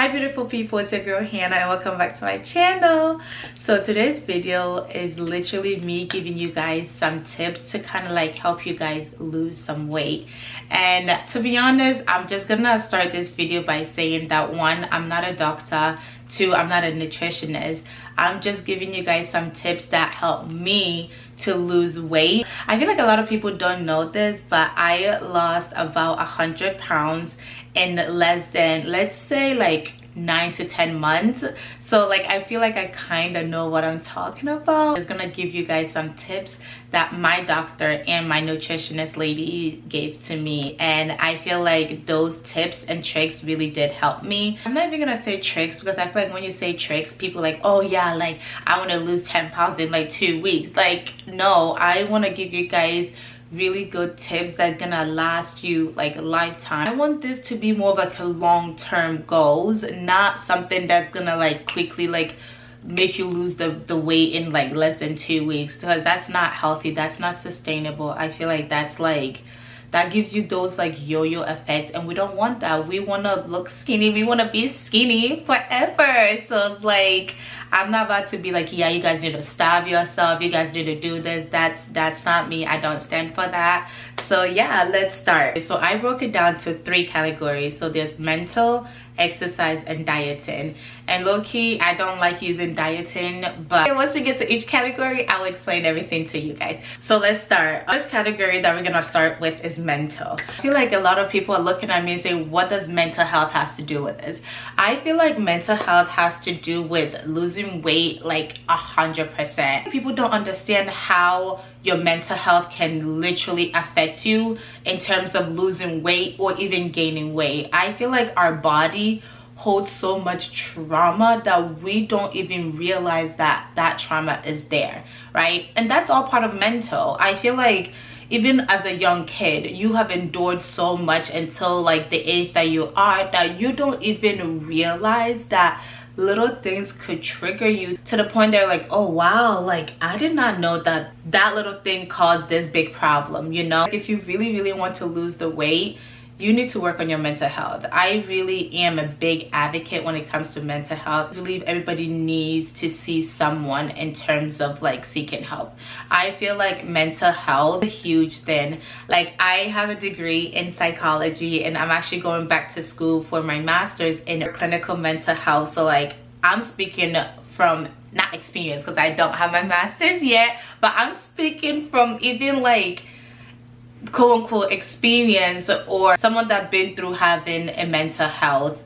Hi beautiful people, it's your girl Hannah and welcome back to my channel. So today's video is literally me giving you guys some tips to kind of like help you guys lose some weight. And to be honest, I'm just gonna start this video by saying that one, I'm not a doctor. Two, I'm not a nutritionist. I'm just giving you guys some tips that help me to lose weight. I feel like a lot of people don't know this, but I lost about 100 pounds in less than, let's say, like 9 to 10 months. So like I feel like I kind of know what I'm talking about. I'm just gonna give you guys some tips that my doctor and my nutritionist lady gave to me, and I feel like those tips and tricks really did help me. I'm not even gonna say tricks because I feel like when you say tricks, people are like, oh yeah, like I want to lose 10 pounds in like 2 weeks. Like no, I want to give you guys really good tips that's gonna last you like a lifetime. I want this to be more of like a long-term goals, not something that's gonna like quickly like make you lose the weight in like less than 2 weeks, because that's not healthy, that's not sustainable. I feel like that's like that gives you those like yo-yo effects, and we don't want that. We want to look skinny, we want to be skinny forever. So it's like I'm not about to be like, yeah, you guys need to starve yourself, you guys need to do this. That's not me. I don't stand for that. So yeah, let's start. So I broke it down to 3 categories. So there's mental, exercise, and dieting. And low-key, I don't like using dieting, but once we get to each category, I'll explain everything to you guys. So let's start. This category that we're gonna start with is mental. I feel like a lot of people are looking at me and saying, what does mental health have to do with this? I feel like mental health has to do with losing weight like 100%. People don't understand how your mental health can literally affect you in terms of losing weight or even gaining weight. I feel like our body holds so much trauma that we don't even realize that that trauma is there, right? And that's all part of mental. I feel like even as a young kid, you have endured so much until like the age that you are, that you don't even realize that little things could trigger you to the point that you're like, oh wow, like I did not know that that little thing caused this big problem, you know? If you really want to lose the weight, you need to work on your mental health. I really am a big advocate when it comes to mental health. I believe everybody needs to see someone in terms of like seeking help. I feel like mental health is a huge thing. Like I have a degree in psychology and I'm actually going back to school for my master's in clinical mental health. So like I'm speaking from not experience because I don't have my master's yet, but I'm speaking from even like quote-unquote experience, or someone that's been through having a mental health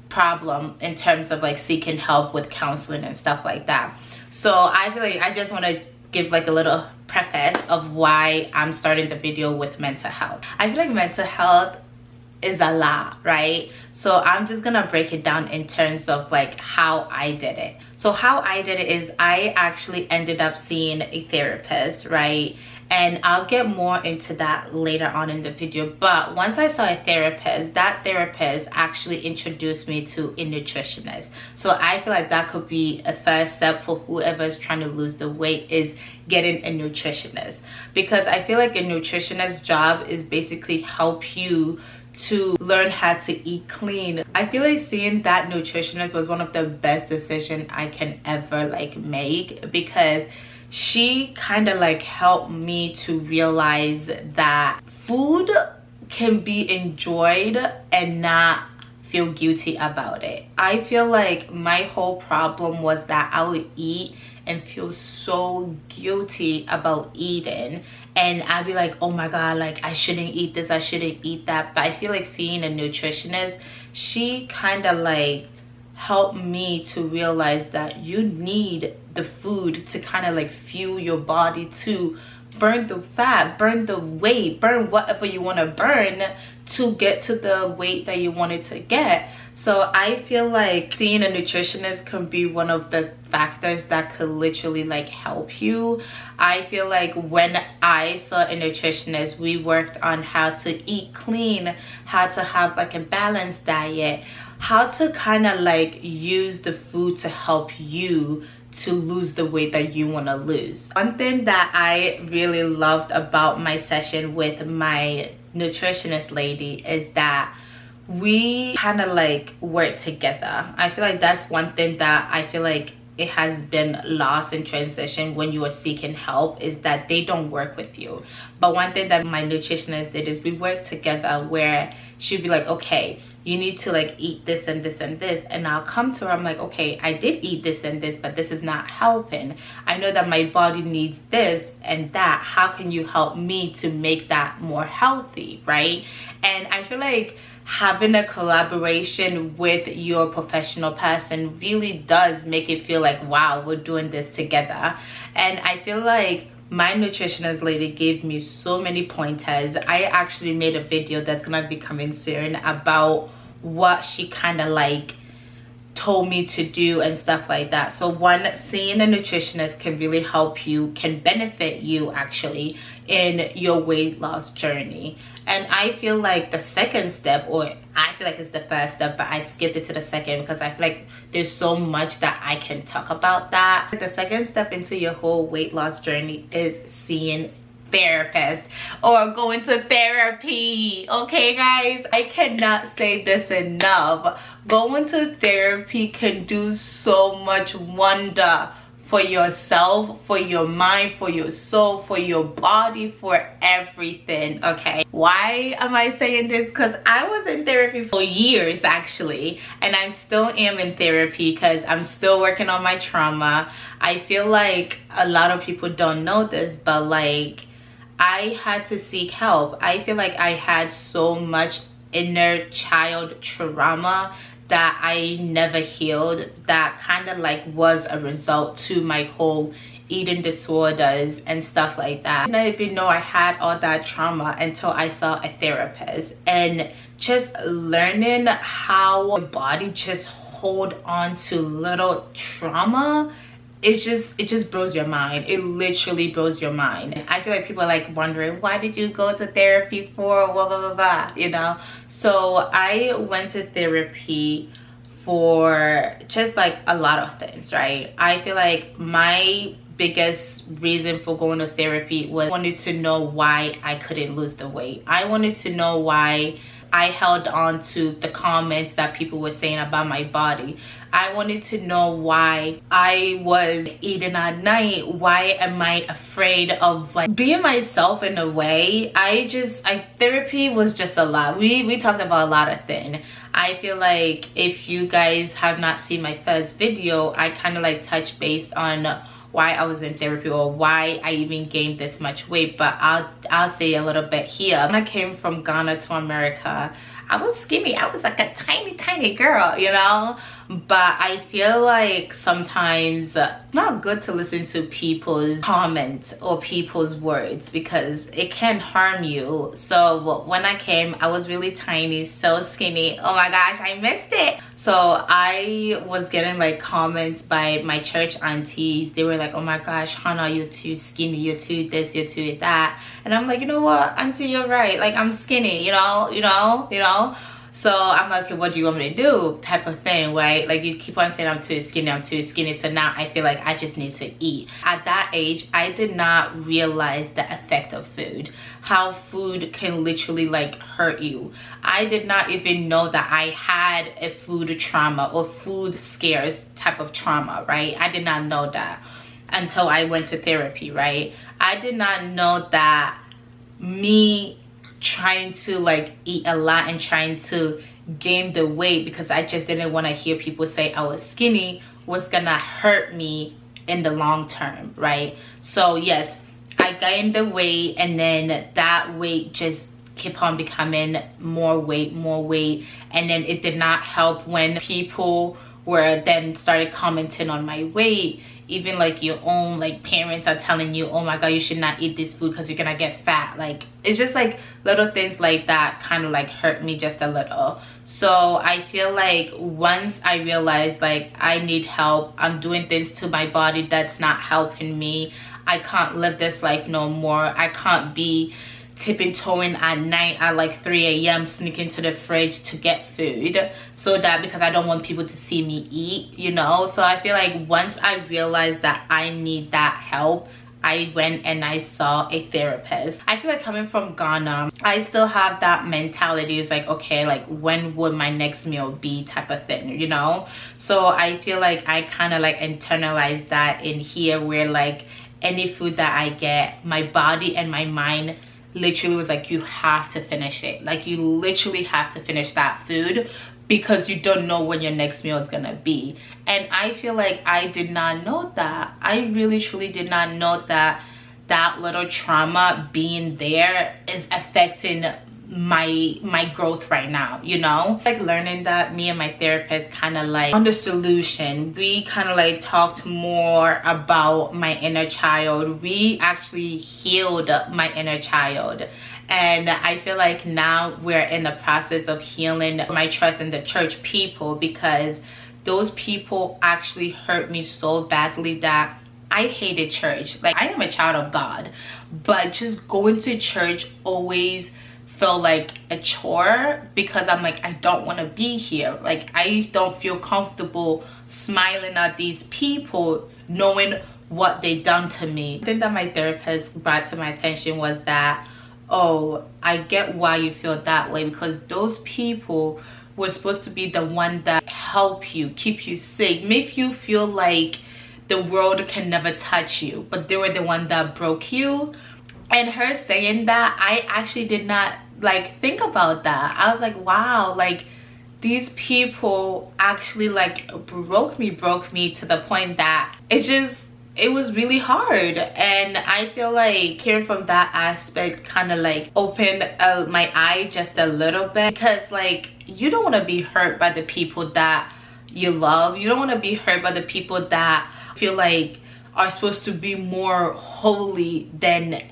problem in terms of like seeking help with counseling and stuff like that. So I feel like I just want to give like a little preface of why I'm starting the video with mental health. I feel like mental health is a lot, right? So I'm just gonna break it down in terms of like how I did it. So how I did it is I actually ended up seeing a therapist, right? And I'll get more into that later on in the video. But once I saw a therapist, that therapist actually introduced me to a nutritionist. So I feel like that could be a first step for whoever is trying to lose the weight, is getting a nutritionist. Because I feel like a nutritionist's job is basically help you to learn how to eat clean. I feel like seeing that nutritionist was one of the best decisions I can ever like make, because she kind of like helped me to realize that food can be enjoyed and not feel guilty about it. I feel like my whole problem was that I would eat and feel so guilty about eating, and I'd be like, oh my god, like I shouldn't eat this, I shouldn't eat that. But I feel like seeing a nutritionist, she kind of like helped me to realize that you need the food to kind of like fuel your body to burn the fat, burn the weight, burn whatever you want to burn to get to the weight that you wanted to get. So I feel like seeing a nutritionist can be one of the factors that could literally like help you. I feel like when I saw a nutritionist, we worked on how to eat clean, how to have like a balanced diet, how to kind of like use the food to help you to lose the weight that you want to lose. One thing that I really loved about my session with my nutritionist lady is that we kind of like work together. I feel like that's one thing that I feel like it has been lost in transition when you are seeking help, is that they don't work with you. But one thing that my nutritionist did is we worked together, where she'd be like, okay, you need to like eat this and this and this, and I'll come to her, I'm like, okay, I did eat this and this, but this is not helping. I know that my body needs this and that. How can you help me to make that more healthy, right? And I feel like having a collaboration with your professional person really does make it feel like, wow, we're doing this together. And I feel like my nutritionist lady gave me so many pointers. I actually made a video that's gonna be coming soon about what she kind of like told me to do and stuff like that. So one, seeing a nutritionist can really help you, can benefit you actually in your weight loss journey. And I feel like the second step, or I feel like it's the first step, but I skipped it to the second because I feel like there's so much that I can talk about that. The second step into your whole weight loss journey is seeing therapist or going to therapy. Okay guys, I cannot say this enough. Going to therapy can do so much wonder for yourself, for your mind, for your soul, for your body, for everything. Okay, why am I saying this? Because I was in therapy for years actually, and I still am in therapy because I'm still working on my trauma. I feel like a lot of people don't know this, but like I had to seek help. I feel like I had so much inner child trauma that I never healed, that kind of like was a result to my whole eating disorders and stuff like that. I didn't even know I had all that trauma until I saw a therapist, and just learning how your body just hold on to little trauma, it just blows your mind. It literally blows your mind. I feel like people are like wondering, why did you go to therapy for, blah blah blah blah, you know? So I went to therapy for just like a lot of things, right? I feel like my biggest reason for going to therapy was I wanted to know why I couldn't lose the weight. I wanted to know why I held on to the comments that people were saying about my body. I wanted to know why I was eating at night. Why am I afraid of like being myself in a way? Therapy was just a lot. We talked about a lot of things. I feel like if you guys have not seen my first video, I kind of like touch based on why I was in therapy or why I even gained this much weight, but I'll say a little bit here. When I came from Ghana to America, I was skinny. I was like a tiny girl, you know? But I feel like sometimes it's not good to listen to people's comments or people's words because it can harm you. So when I came, I was really tiny, so skinny. Oh my gosh, I missed it. So I was getting like comments by my church aunties. They were like, oh my gosh, Hannah, you're too skinny, you're too this, you're too that. And I'm like, you know what, auntie, you're right. Like, I'm skinny, you know? So I'm like, okay, what do you want me to do? Type of thing, right? Like, you keep on saying I'm too skinny. So now I feel like I just need to eat. At that age, I did not realize the effect of food. How food can literally like hurt you. I did not even know that I had a food trauma or food scares type of trauma, right? I did not know that until I went to therapy, right? I did not know that me trying to like eat a lot and trying to gain the weight because I just didn't want to hear people say I was skinny was gonna hurt me in the long term, right? So yes, I gained the weight, and then that weight just kept on becoming more weight, and then it did not help when people were then started commenting on my weight. Even like your own like parents are telling you, oh my god, you should not eat this food because you're gonna get fat. Like, it's just like little things like that kind of like hurt me just a little. So I feel like once I realized like I need help, I'm doing things to my body that's not helping me, I can't live this life no more. I can't be tipping-toeing at night at like 3 a.m. sneaking to the fridge to get food, so that because I don't want people to see me eat, you know? So I feel like once I realized that I need that help, I went and I saw a therapist. I feel like coming from Ghana, I still have that mentality. It's like, okay, like when would my next meal be type of thing, you know? So I feel like I kind of like internalized that in here, where like any food that I get, my body and my mind literally was like, you have to finish it. Like you literally have to finish that food, because you don't know when your next meal is gonna be. And I feel like I did not know that. I really truly did not know that that little trauma being there is affecting my growth right now, you know? Like learning that, me and my therapist kind of like on the solution, we kind of like talked more about my inner child. We actually healed my inner child. And I feel like now we're in the process of healing my trust in the church people, because those people actually hurt me so badly that I hated church. Like I am a child of God, but just going to church always felt like a chore, because I'm like, I don't want to be here. Like I don't feel comfortable smiling at these people knowing what they done to me. The thing that my therapist brought to my attention was that, oh, I get why you feel that way, because those people were supposed to be the one that help you, keep you safe, make you feel like the world can never touch you, but they were the one that broke you. And her saying that, I actually did not like think about that. I was like, wow, like these people actually like broke me to the point that it was really hard. And I feel like hearing from that aspect kind of like opened my eye just a little bit, because like you don't want to be hurt by the people that you love. You don't want to be hurt by the people that feel like are supposed to be more holy than,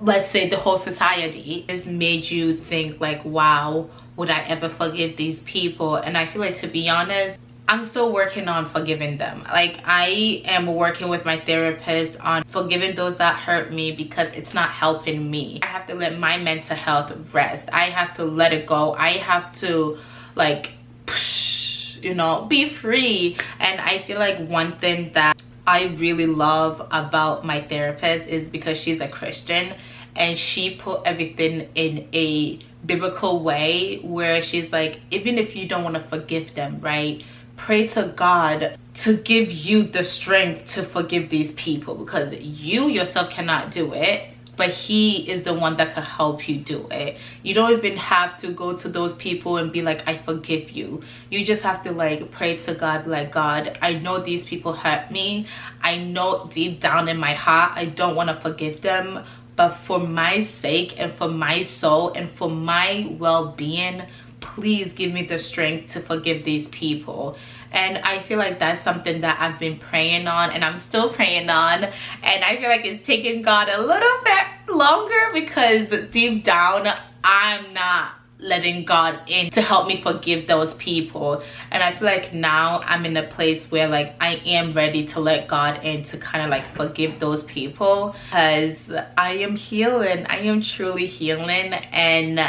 let's say, the whole society. It's made you think like, wow, would I ever forgive these people? And I feel like, to be honest, I'm still working on forgiving them. Like I am working with my therapist on forgiving those that hurt me, because it's not helping me. I have to let my mental health rest. I have to let it go. I have to like, you know, be free. And I feel like one thing that I really love about my therapist is because she's a Christian, and she put everything in a biblical way, where she's like, even if you don't want to forgive them, right, pray to God to give you the strength to forgive these people, because you yourself cannot do it, but he is the one that can help you do it. You don't even have to go to those people and be like, I forgive you. You just have to like pray to God, be like, God, I know these people hurt me. I know deep down in my heart I don't want to forgive them, but for my sake and for my soul and for my well-being, please give me the strength to forgive these people. And I feel like that's something that I've been praying on, and I'm still praying on. And I feel like it's taking God a little bit longer, because deep down I'm not letting God in to help me forgive those people. And I feel like now I'm in a place where like I am ready to let God in to kind of like forgive those people, because I am healing. I am truly healing. And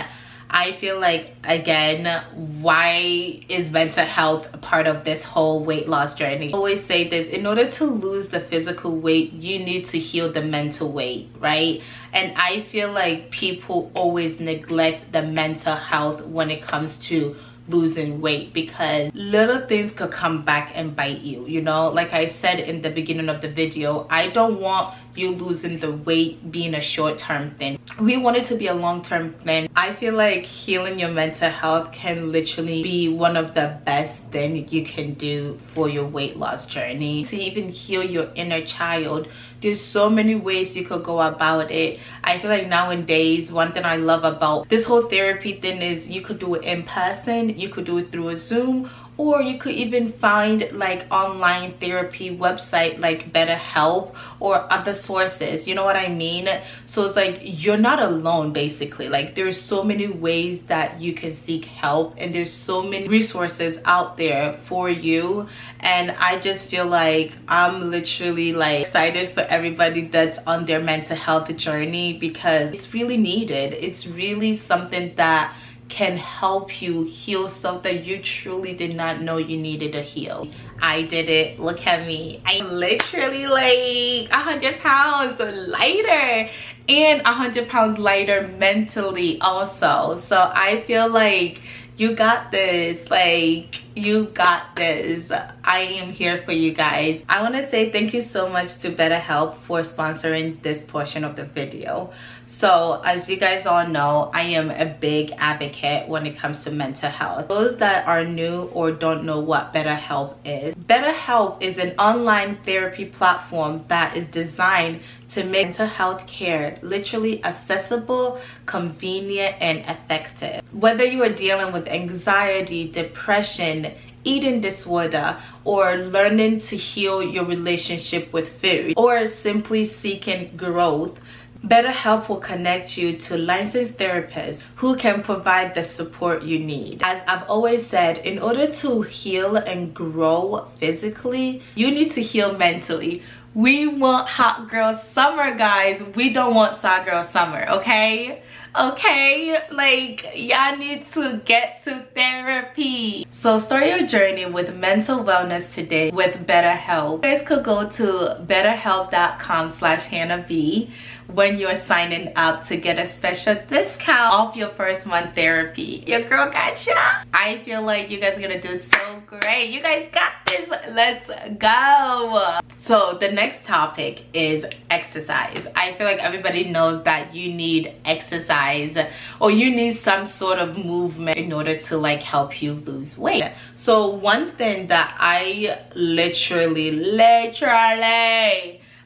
I feel like, again, why is mental health a part of this whole weight loss journey? I always say this: in order to lose the physical weight, you need to heal the mental weight, right? And I feel like people always neglect the mental health when it comes to losing weight, because little things could come back and bite you, you know? Like I said in the beginning of the video, I don't want you losing the weight being a short-term thing. We want it to be a long-term thing. I feel like healing your mental health can literally be one of the best things you can do for your weight loss journey. To even heal your inner child, there's so many ways you could go about it. I feel like nowadays, one thing I love about this whole therapy thing is you could do it in person, you could do it through a Zoom, or you could even find like online therapy website like BetterHelp or other sources, you know what I mean? So it's like you're not alone, basically. Like there's so many ways that you can seek help, and there's so many resources out there for you. And I just feel like I'm literally like excited for everybody that's on their mental health journey, because it's really needed. It's really something that can help you heal stuff that you truly did not know you needed to heal. I did it. Look at me. I'm literally like 100 pounds lighter, and 100 pounds lighter mentally also. So I feel like you got this. Like, you got this. I am here for you guys. I want to say thank you so much to BetterHelp for sponsoring this portion of the video. So as you guys all know, I am a big advocate when it comes to mental health. Those that are new or don't know what BetterHelp is, BetterHelp is an online therapy platform that is designed to make mental health care literally accessible, convenient, and effective. Whether you are dealing with anxiety, depression, eating disorder, or learning to heal your relationship with food, or simply seeking growth, BetterHelp will connect you to licensed therapists who can provide the support you need. As I've always said, in order to heal and grow physically, you need to heal mentally. We want hot girl summer, guys. We don't want soft girl summer, okay? Okay, like, y'all need to get to therapy. So start your journey with mental wellness today with BetterHelp. You guys could go to betterhelp.com/HannahB when you're signing up to get a special discount off your first month therapy. Your girl gotcha. I feel like you guys are gonna do so great. You guys got this. Let's go. So the next topic is exercise. I feel like everybody knows that you need exercise, or you need some sort of movement in order to like help you lose weight. So one thing that I literally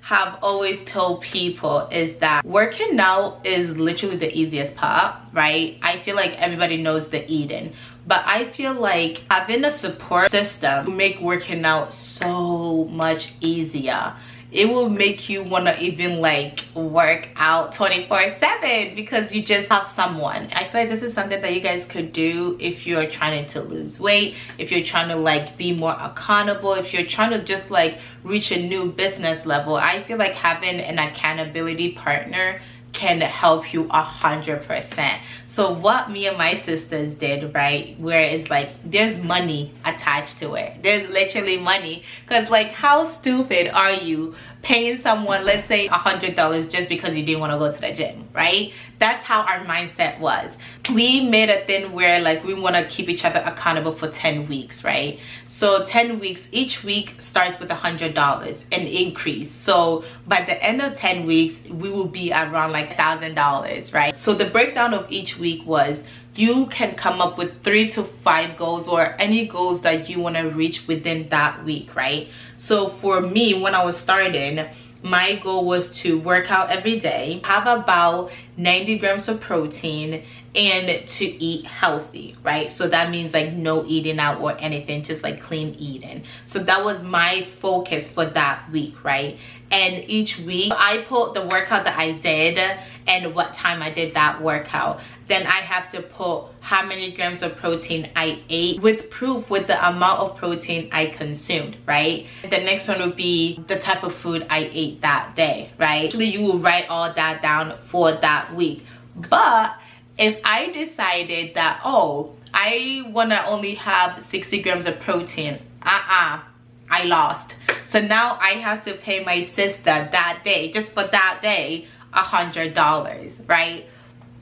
have always told people is that working out is literally the easiest part, right? I feel like everybody knows the eating, but I feel like having a support system will make working out so much easier. It will make you want to even like work out 24/7 because you just have someone. I feel like this is something that you guys could do if you're trying to lose weight, if you're trying to like be more accountable, if you're trying to just like reach a new business level. I feel like having an accountability partner can help you 100%. So what me and my sisters did, right, where it's like there's money attached to it. There's literally money, because like how stupid are you paying someone, let's say $100 just because you didn't want to go to the gym, right? That's how our mindset was. We made a thing where like we want to keep each other accountable for 10 weeks, right? So 10 weeks, each week starts with $100, an increase. So by the end of 10 weeks, we will be around like $1,000, right? So the breakdown of each week was you can come up with 3 to 5 goals or any goals that you want to reach within that week, right? So for me, when I was starting, my goal was to work out every day, have about 90 grams of protein, and to eat healthy, right? So that means like no eating out or anything, just like clean eating. So that was my focus for that week, right? And each week I put the workout that I did and what time I did that workout. Then I have to put how many grams of protein I ate with proof with the amount of protein I consumed, right? The next one would be the type of food I ate that day, right? Actually, you will write all that down for that week. But if I decided that, oh, I want to only have 60 grams of protein, I lost. So now I have to pay my sister that day, just for that day, $100, right?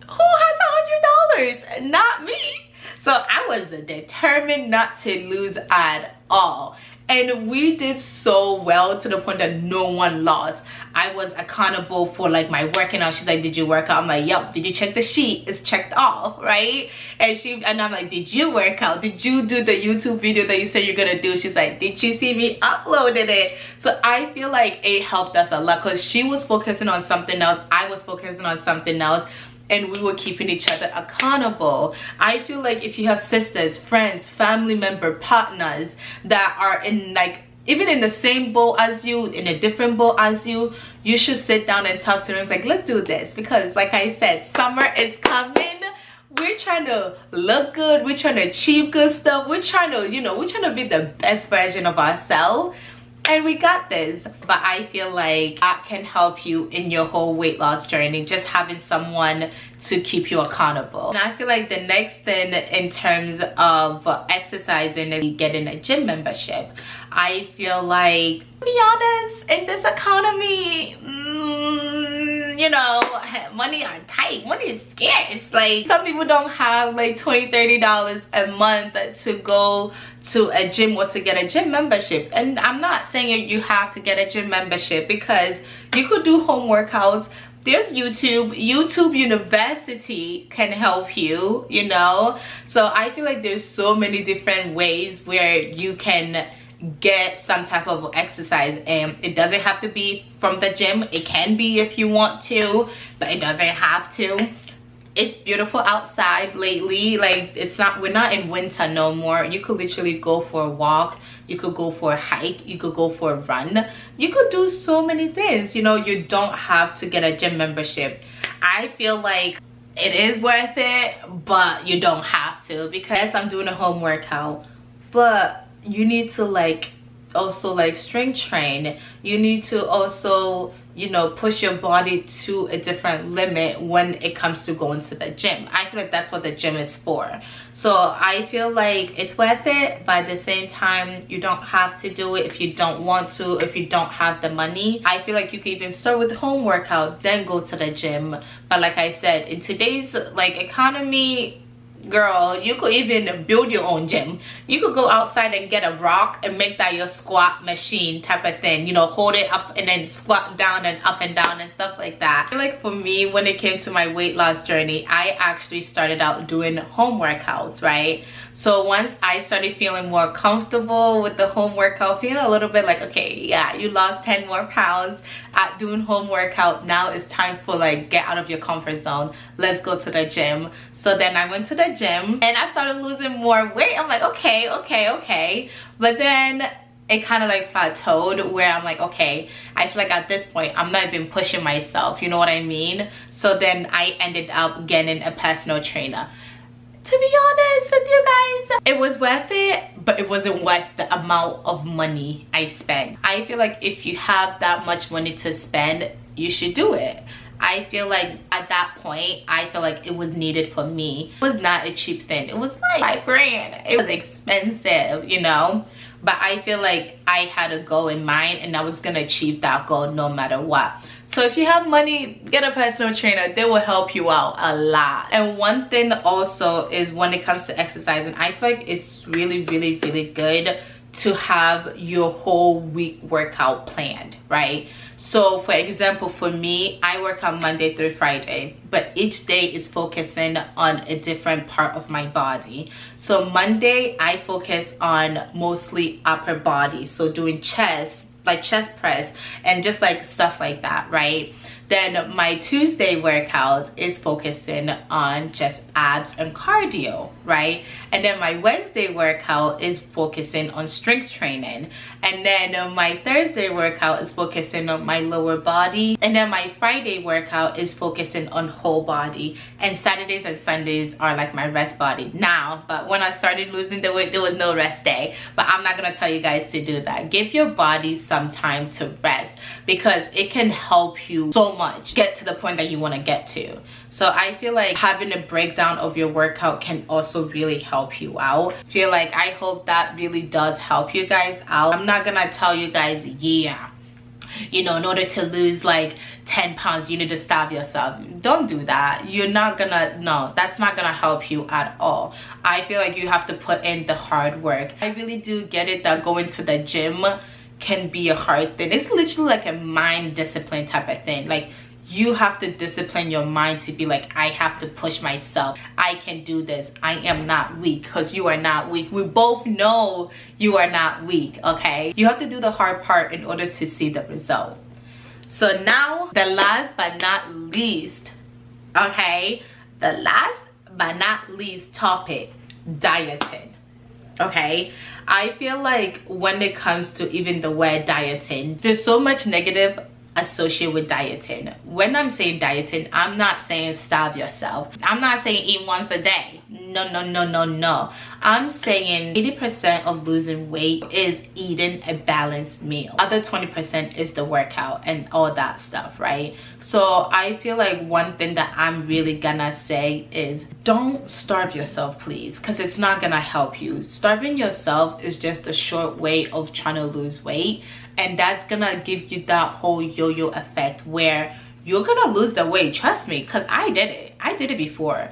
Who has $100? Not me. So I was determined not to lose at all. And we did so well to the point that no one lost. I was accountable for like my working out. She's like, did you work out? I'm like, yep. Did you check the sheet? It's checked off, right? And I'm like, did you work out? Did you do the YouTube video that you said you're gonna do? She's like, did you see me uploaded it? So I feel like it helped us a lot because she was focusing on something else. I was focusing on something else. And we were keeping each other accountable. I feel like if you have sisters, friends, family member, partners that are in like even in the same boat as you, in a different boat as you, you should sit down and talk to them. It's like, let's do this, because like I said, summer is coming. We're trying to look good. We're trying to achieve good stuff. We're trying to, you know, we're trying to be the best version of ourselves. and we got this. But I feel like that can help you in your whole weight loss journey, just having someone to keep you accountable. And I feel like the next thing in terms of exercising is getting a gym membership. I feel like, to be honest, in this economy, you know, money are tight, money is scarce. Like, some people don't have like $20-30 a month to go to a gym or to get a gym membership. And I'm not saying you have to get a gym membership, because you could do home workouts. There's YouTube University can help you, you know. So I feel like there's so many different ways where you can get some type of exercise, and it doesn't have to be from the gym. It can be if you want to, but it doesn't have to. It's beautiful outside lately. Like, we're not in winter no more. You could literally go for a walk, you could go for a hike, you could go for a run, you could do so many things, you know. You don't have to get a gym membership. I feel like it is worth it, but you don't have to, because I'm doing a home workout, but you need to like also like strength train. You need to also, you know, push your body to a different limit when it comes to going to the gym. I feel like that's what the gym is for. So I feel like it's worth it, but at the same time, you don't have to do it if you don't want to, if you don't have the money. I feel like you can even start with home workout, then go to the gym. But like I said, in today's like economy, girl, you could even build your own gym. You could go outside and get a rock and make that your squat machine type of thing, you know, hold it up and then squat down and up and down and stuff like that. I feel like for me, when it came to my weight loss journey, I actually started out doing home workouts, right? So once I started feeling more comfortable with the home workout, feeling a little bit like, okay, yeah, you lost 10 more pounds at doing home workout, now it's time for like get out of your comfort zone, let's go to the gym. So then I went to the gym and I started losing more weight. I'm like, okay, but then it kind of like plateaued, where I'm like, okay, I feel like at this point I'm not even pushing myself, you know what I mean? So then I ended up getting a personal trainer. To be honest with you guys, it was worth it, but it wasn't worth the amount of money I spent. I feel like if you have that much money to spend, you should do it. I feel like at that point, I feel like it was needed for me. It was not a cheap thing. It was like $5 grand. It was expensive, you know? But I feel like I had a goal in mind, and I was gonna achieve that goal no matter what. So if you have money, get a personal trainer. They will help you out a lot. And one thing also is, when it comes to exercising, I feel like it's really good to have your whole week workout planned, right? So for example, for me, I work on Monday through Friday, but each day is focusing on a different part of my body. So Monday, I focus on mostly upper body, so doing chest, like chest press and just like stuff like that, right? Then my Tuesday workout is focusing on just abs and cardio, right? And then my Wednesday workout is focusing on strength training. And then my Thursday workout is focusing on my lower body. And then my Friday workout is focusing on whole body. And Saturdays and Sundays are like my rest body now. But when I started losing the weight, there was no rest day. But I'm not gonna tell you guys to do that. Give your body some time to rest, because it can help you so much get to the point that you want to get to. So I feel like having a breakdown of your workout can also really help you out. I hope that really does help you guys out. I'm not gonna tell you guys, yeah, you know, in order to lose like 10 pounds you need to starve yourself. Don't do that. You're not gonna, no, that's not gonna help you at all. I feel like you have to put in the hard work. I really do get it that going to the gym can be a hard thing. It's literally like a mind discipline type of thing. Like, you have to discipline your mind to be like, I have to push myself, I can do this, I am not weak, because you are not weak. We both know you are not weak, okay? You have to do the hard part in order to see the result. So now, the last but not least, okay, the last but not least topic, dieting. Okay, I feel like when it comes to even the word dieting, there's so much negative associate with dieting. When I'm saying dieting, I'm not saying starve yourself. I'm not saying eat once a day. No. I'm saying 80% of losing weight is eating a balanced meal. Other 20% is the workout and all that stuff, right? So I feel like one thing that I'm really gonna say is don't starve yourself, please, because it's not gonna help you. Starving yourself is just a short way of trying to lose weight, and that's gonna give you that whole yo-yo effect where you're gonna lose the weight. Trust me, because I did it before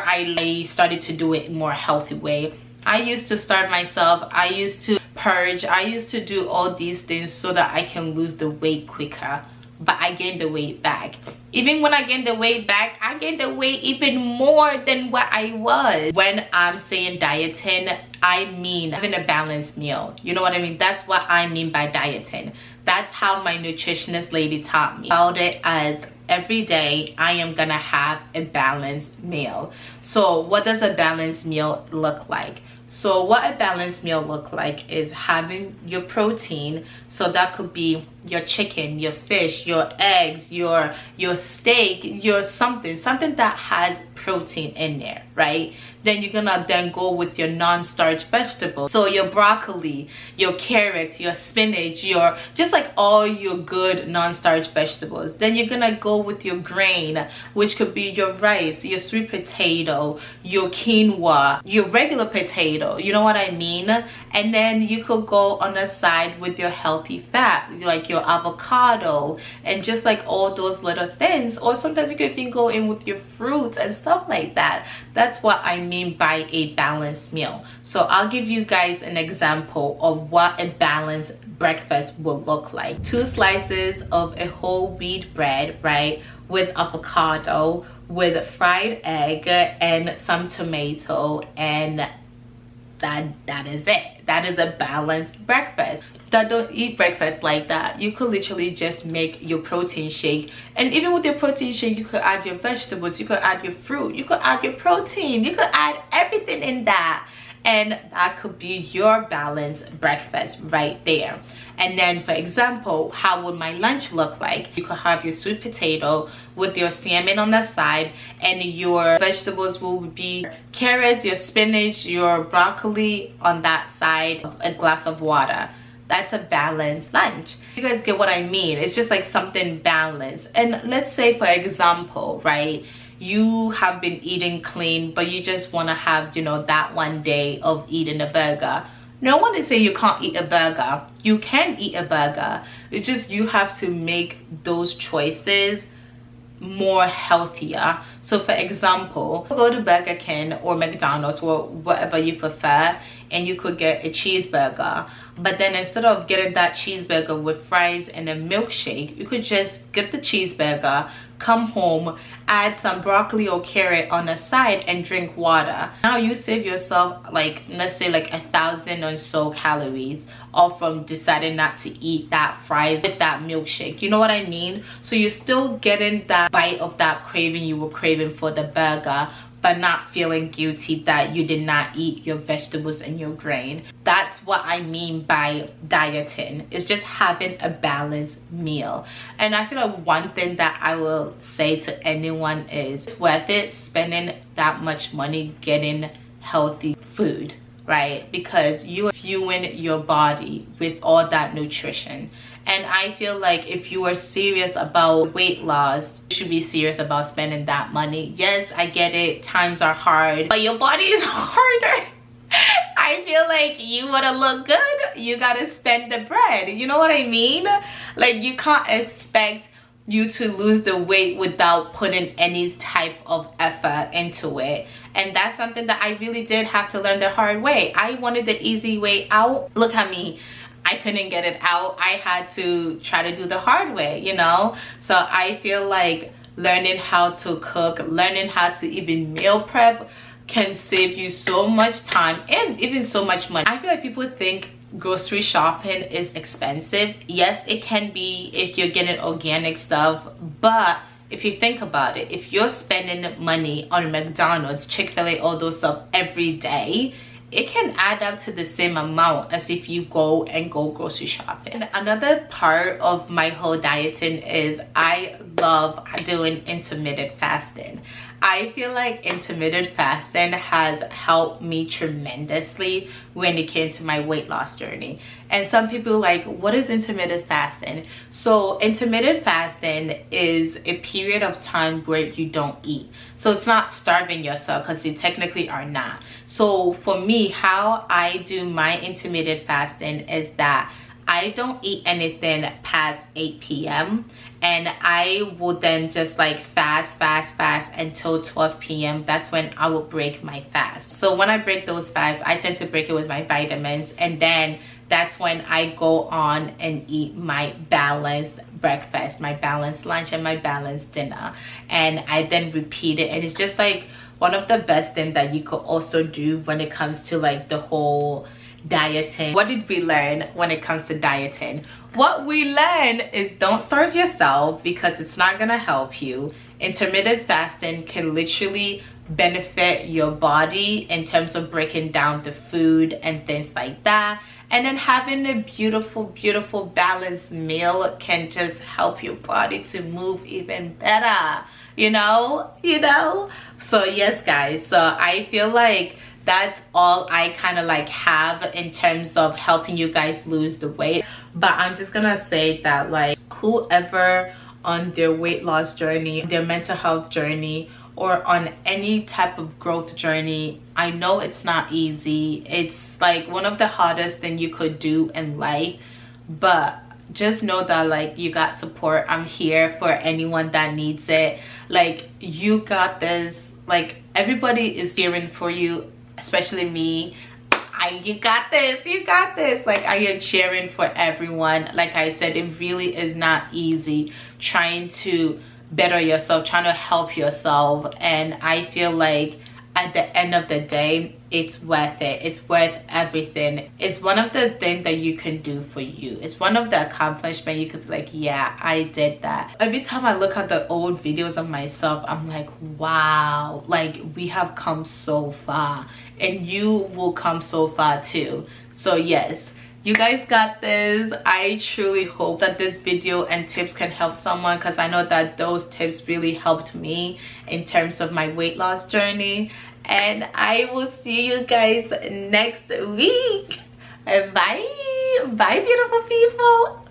I started to do it in more healthy way. I used to starve myself, I used to purge, I used to do all these things so that I can lose the weight quicker, but I gained the weight back. Even when I gained the weight back, I gained the weight even more than what I was. When I'm saying dieting, I mean having a balanced meal. You know what I mean? That's what I mean by dieting. That's how my nutritionist lady taught me about it, as every day I am gonna have a balanced meal. So what does a balanced meal look like? So what a balanced meal look like is having your protein. So that could be your chicken, your fish, your eggs, your steak, your something that has protein in there, right? Then you're gonna then go with your non-starch vegetables. So your broccoli, your carrot, your spinach, your just like all your good non-starch vegetables. Then you're gonna go with your grain, which could be your rice, your sweet potato, your quinoa, your regular potato, you know what I mean? And then you could go on the side with your healthy fat, like your avocado, and just like all those little things. Or sometimes you could even go in with your fruits and stuff like that. That's what I mean by a balanced meal. So I'll give you guys an example of what a balanced breakfast will look like. 2 slices of a whole wheat bread, right, with avocado, with fried egg and some tomato, and that is it. That is a balanced breakfast. That don't eat breakfast like that. You could literally just make your protein shake, and even with your protein shake, you could add your vegetables, you could add your fruit, you could add your protein, you could add everything in that, and that could be your balanced breakfast right there. And then, for example, how would my lunch look like? You could have your sweet potato with your salmon on the side, and your vegetables will be carrots, your spinach, your broccoli on that side, a glass of water. That's a balanced lunch. You guys get what I mean? It's just like something balanced. And let's say, for example, right, you have been eating clean, but you just want to have, you know, that one day of eating a burger. No one is saying you can't eat a burger. You can eat a burger. It's just you have to make those choices more healthier. So for example, go to Burger King or McDonald's or whatever you prefer, and you could get a cheeseburger. But then instead of getting that cheeseburger with fries and a milkshake, you could just get the cheeseburger, come home, add some broccoli or carrot on the side, and drink water. Now you save yourself, like, let's say like 1,000 or so calories, all from deciding not to eat that fries with that milkshake. You know what I mean? So you're still getting that bite of that craving you were craving for the burger, but not feeling guilty that you did not eat your vegetables and your grain. That's what I mean by dieting. It's just having a balanced meal. And I feel like one thing that I will say to anyone is it's worth it spending that much money getting healthy food, right? Because you are fueling your body with all that nutrition. And I feel like if you are serious about weight loss, you should be serious about spending that money. Yes, I get it, times are hard, but your body is harder. I feel like you want to look good, you gotta spend the bread. You know what I mean? Like, you can't expect you to lose the weight without putting any type of effort into it. And that's something that I really did have to learn the hard way. I wanted the easy way out. Look at me, I couldn't get it out. I had to try to do the hard way, you know? So I feel like learning how to cook, learning how to even meal prep can save you so much time and even so much money. I feel like people think grocery shopping is expensive. Yes, it can be if you're getting organic stuff, but if you think about it, if you're spending money on McDonald's, Chick-fil-A, all those stuff every day, it can add up to the same amount as if you go grocery shopping. And another part of my whole dieting is I love doing intermittent fasting. I feel like intermittent fasting has helped me tremendously when it came to my weight loss journey. And some people like, what is intermittent fasting? So intermittent fasting is a period of time where you don't eat. So it's not starving yourself, because you technically are not. So for me, how I do my intermittent fasting is that I don't eat anything past 8 p.m. and I will then just like fast until 12 p.m. That's when I will break my fast. So when I break those fasts, I tend to break it with my vitamins, and then that's when I go on and eat my balanced breakfast, my balanced lunch, and my balanced dinner. And I then repeat it, and it's just like one of the best things that you could also do when it comes to like the whole dieting. What did we learn when it comes to dieting? What we learned is don't starve yourself, because it's not gonna help you. Intermittent fasting can literally benefit your body in terms of breaking down the food and things like that. And then having a beautiful balanced meal can just help your body to move even better, you know. So yes guys, so I feel like that's all I kind of like have in terms of helping you guys lose the weight. But I'm just gonna say that like whoever on their weight loss journey, their mental health journey, or on any type of growth journey, I know it's not easy. It's like one of the hardest things you could do in life, but just know that like you got support. I'm here for anyone that needs it. Like you got this. Like everybody is cheering for you, especially me. You got this. Like I am cheering for everyone. Like I said, it really is not easy trying to better yourself, trying to help yourself. And I feel like at the end of the day, it's worth it. It's worth everything. It's one of the things that you can do for you. It's one of the accomplishments you could be like, yeah, I did that. Every time I look at the old videos of myself, I'm like, wow, like we have come so far, and you will come so far too. So yes, you guys got this. I truly hope that this video and tips can help someone, because I know that those tips really helped me in terms of my weight loss journey. And I will see you guys next week. Bye beautiful people.